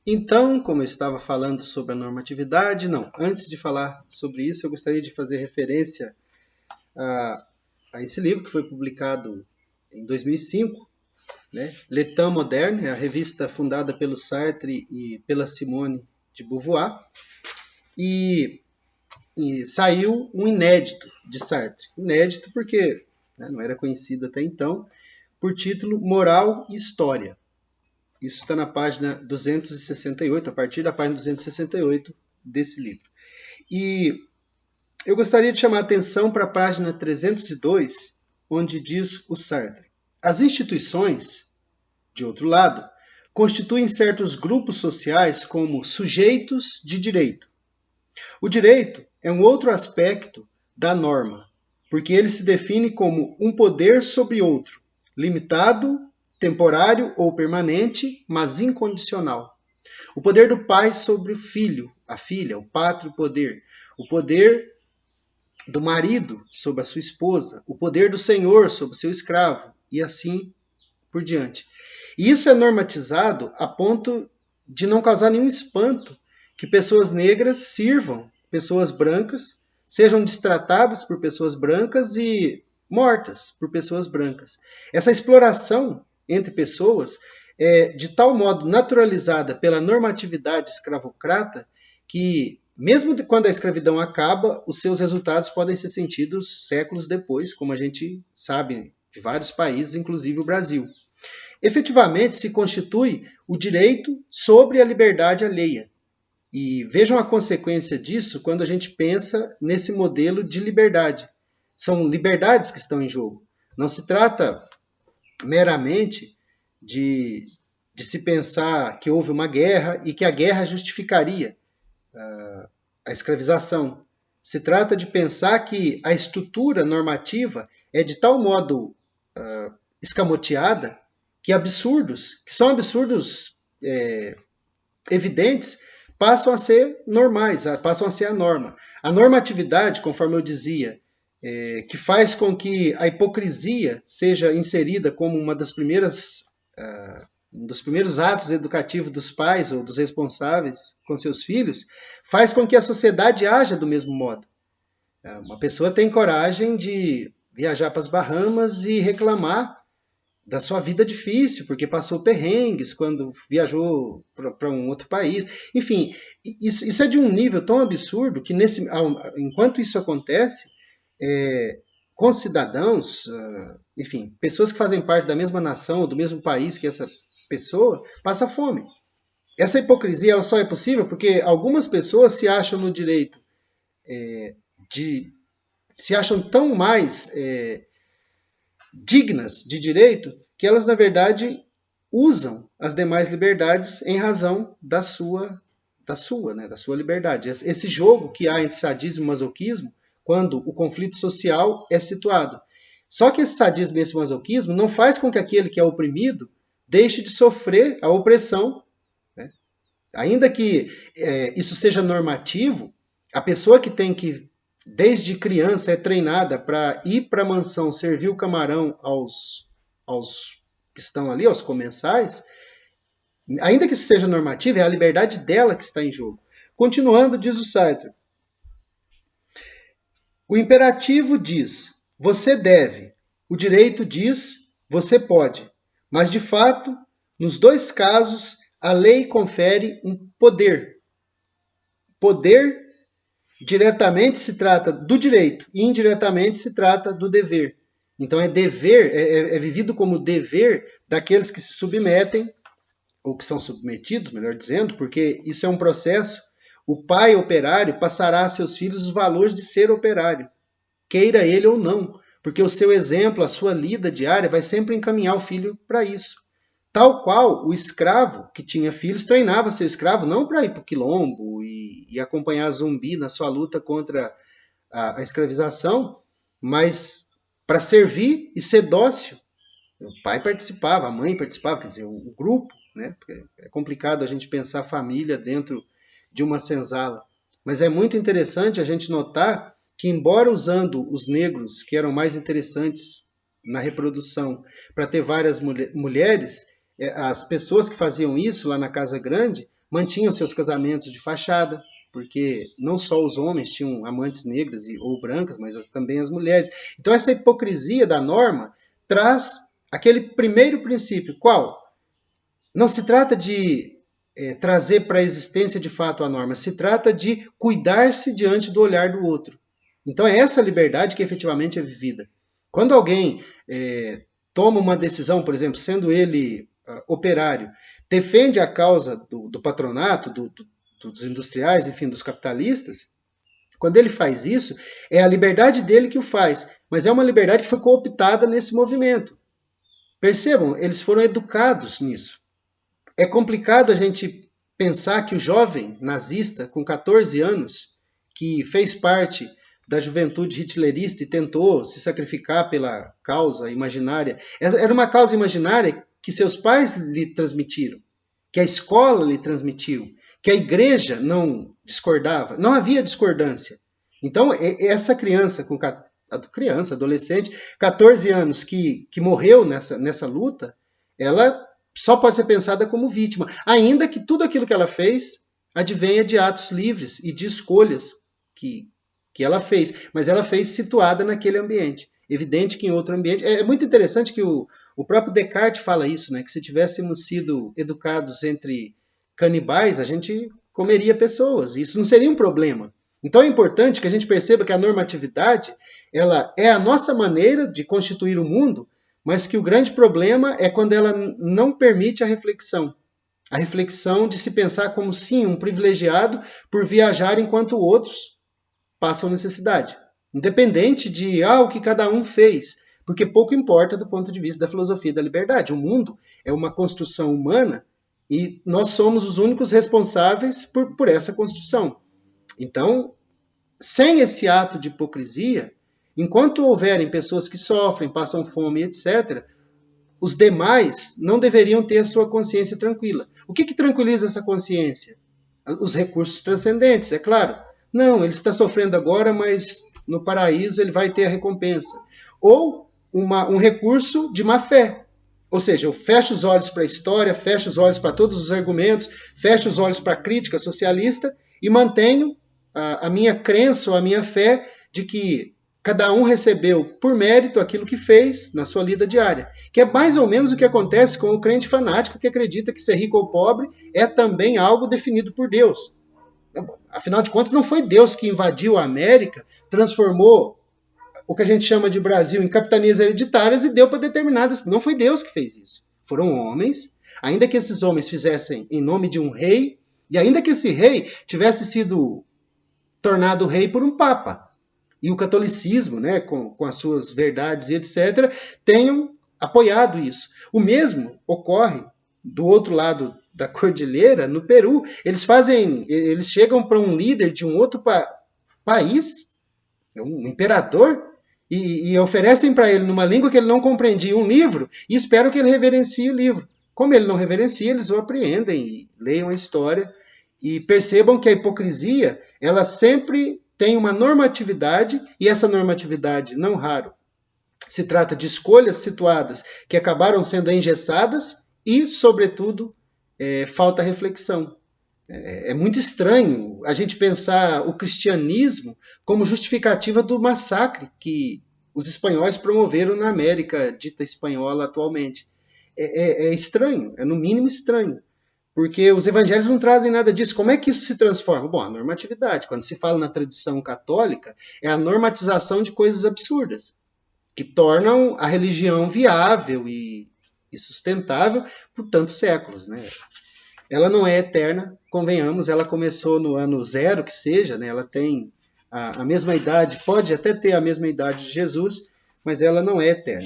Então, como eu estava falando sobre a normatividade, não, antes de falar sobre isso, eu gostaria de fazer referência a, a esse livro que foi publicado em 2005, né? Le Temps Moderne, a revista fundada pelo Sartre e pela Simone de Beauvoir, e, e saiu um inédito de Sartre. Inédito porque, né, não era conhecido até então, por título Moral e História. Isso está na página 268, a partir da página 268 desse livro. E eu gostaria de chamar a atenção para a página 302, onde diz o Sartre: as instituições, de outro lado, constituem certos grupos sociais como sujeitos de direito. O direito é um outro aspecto da norma, porque ele se define como um poder sobre outro, limitado, temporário ou permanente, mas incondicional. O poder do pai sobre o filho, a filha, o pátrio poder. O poder do marido sobre a sua esposa. O poder do senhor sobre o seu escravo. E assim por diante. E isso é normatizado a ponto de não causar nenhum espanto que pessoas negras sirvam pessoas brancas, sejam destratadas por pessoas brancas e mortas por pessoas brancas. Essa exploração entre pessoas é de tal modo naturalizada pela normatividade escravocrata que, mesmo quando a escravidão acaba, os seus resultados podem ser sentidos séculos depois, como a gente sabe de vários países, inclusive o Brasil. Efetivamente se constitui o direito sobre a liberdade alheia. E vejam a consequência disso quando a gente pensa nesse modelo de liberdade. São liberdades que estão em jogo. Não se trata meramente de se pensar que houve uma guerra e que a guerra justificaria a escravização. Se trata de pensar que a estrutura normativa é de tal modo escamoteada que absurdos, que são absurdos evidentes, passam a ser normais, passam a ser a norma. A normatividade, conforme eu dizia, que faz com que a hipocrisia seja inserida como uma das primeiras, um dos primeiros atos educativos dos pais ou dos responsáveis com seus filhos, faz com que a sociedade haja do mesmo modo. Uma pessoa tem coragem de viajar para as Bahamas e reclamar da sua vida difícil, porque passou perrengues quando viajou para um outro país. Enfim, isso é de um nível tão absurdo que, enquanto isso acontece, com cidadãos, enfim, pessoas que fazem parte da mesma nação ou do mesmo país que essa pessoa, passa fome. Essa hipocrisia ela só é possível porque algumas pessoas se acham no direito se acham tão mais dignas de direito que elas, na verdade, usam as demais liberdades em razão da sua liberdade. Esse jogo que há entre sadismo e masoquismo, quando o conflito social é situado. Só que esse sadismo e esse masoquismo não faz com que aquele que é oprimido deixe de sofrer a opressão. Né? Ainda que isso seja normativo, a pessoa que tem que desde criança é treinada para ir para a mansão servir o camarão aos que estão ali, aos comensais, ainda que isso seja normativo, é a liberdade dela que está em jogo. Continuando, diz o Sartre, o imperativo diz, você deve, o direito diz, você pode, mas de fato, nos dois casos, a lei confere um poder. Poder diretamente se trata do direito e indiretamente se trata do dever. Então é dever, é vivido como dever daqueles que se submetem, ou que são submetidos, melhor dizendo, porque isso é um processo. O pai operário passará a seus filhos os valores de ser operário, queira ele ou não, porque o seu exemplo, a sua lida diária vai sempre encaminhar o filho para isso. Tal qual o escravo que tinha filhos treinava seu escravo não para ir para o quilombo e acompanhar zumbi na sua luta contra a escravização, mas para servir e ser dócil. O pai participava, a mãe participava, quer dizer, o grupo, né? Porque é complicado a gente pensar a família dentro de uma senzala. Mas é muito interessante a gente notar que, embora usando os negros, que eram mais interessantes na reprodução, para ter várias mulheres, as pessoas que faziam isso lá na Casa Grande mantinham seus casamentos de fachada, porque não só os homens tinham amantes negras ou brancas, mas também as mulheres. Então essa hipocrisia da norma traz aquele primeiro princípio, qual? Não se trata de trazer para a existência de fato a norma, se trata de cuidar-se diante do olhar do outro. Então é essa liberdade que efetivamente é vivida. Quando alguém toma uma decisão, por exemplo, sendo ele operário, defende a causa do patronato, dos industriais, enfim, dos capitalistas, quando ele faz isso, é a liberdade dele que o faz, mas é uma liberdade que foi cooptada nesse movimento. Percebam, eles foram educados nisso. É complicado a gente pensar que o jovem nazista, com 14 anos, que fez parte da juventude hitlerista e tentou se sacrificar pela causa imaginária, era uma causa imaginária que seus pais lhe transmitiram, que a escola lhe transmitiu, que a igreja não discordava, não havia discordância. Então, essa criança, adolescente, 14 anos, que morreu nessa luta, ela só pode ser pensada como vítima, ainda que tudo aquilo que ela fez advenha de atos livres e de escolhas que ela fez, mas ela fez situada naquele ambiente. Evidente que em outro ambiente... É muito interessante que o próprio Descartes fala isso, né? Que se tivéssemos sido educados entre canibais, a gente comeria pessoas. Isso não seria um problema. Então é importante que a gente perceba que a normatividade ela é a nossa maneira de constituir o mundo, mas que o grande problema é quando ela não permite a reflexão. A reflexão de se pensar como, sim, um privilegiado por viajar enquanto outros passam necessidade. Independente de o que cada um fez, porque pouco importa do ponto de vista da filosofia da liberdade. O mundo é uma construção humana e nós somos os únicos responsáveis por essa construção. Então, sem esse ato de hipocrisia, enquanto houverem pessoas que sofrem, passam fome, etc., os demais não deveriam ter a sua consciência tranquila. O que tranquiliza essa consciência? Os recursos transcendentes, é claro. Não, ele está sofrendo agora, mas no paraíso ele vai ter a recompensa. Ou um recurso de má fé. Ou seja, eu fecho os olhos para a história, fecho os olhos para todos os argumentos, fecho os olhos para a crítica socialista e mantenho a minha crença ou a minha fé de que cada um recebeu por mérito aquilo que fez na sua lida diária. Que é mais ou menos o que acontece com o crente fanático que acredita que ser rico ou pobre é também algo definido por Deus. Afinal de contas, não foi Deus que invadiu a América, transformou o que a gente chama de Brasil em capitanias hereditárias e deu para determinadas... Não foi Deus que fez isso. Foram homens, ainda que esses homens fizessem em nome de um rei, e ainda que esse rei tivesse sido tornado rei por um papa. E o catolicismo, né, com as suas verdades e etc., tenham apoiado isso. O mesmo ocorre do outro lado da cordilheira, no Peru. Eles chegam para um líder de um outro país, um imperador, e oferecem para ele, numa língua que ele não compreendia, um livro, e esperam que ele reverencie o livro. Como ele não reverencia, eles o apreendem e leiam a história e percebam que a hipocrisia, ela sempre tem uma normatividade, e essa normatividade, não raro, se trata de escolhas situadas que acabaram sendo engessadas e, sobretudo, falta reflexão. É muito estranho a gente pensar o cristianismo como justificativa do massacre que os espanhóis promoveram na América dita espanhola atualmente. É estranho, é no mínimo estranho. Porque os evangelhos não trazem nada disso. Como é que isso se transforma? Bom, a normatividade. Quando se fala na tradição católica, é a normatização de coisas absurdas, que tornam a religião viável e sustentável por tantos séculos, né? Ela não é eterna, convenhamos, ela começou no ano 0, que seja, né? Ela tem a mesma idade, pode até ter a mesma idade de Jesus, mas ela não é eterna.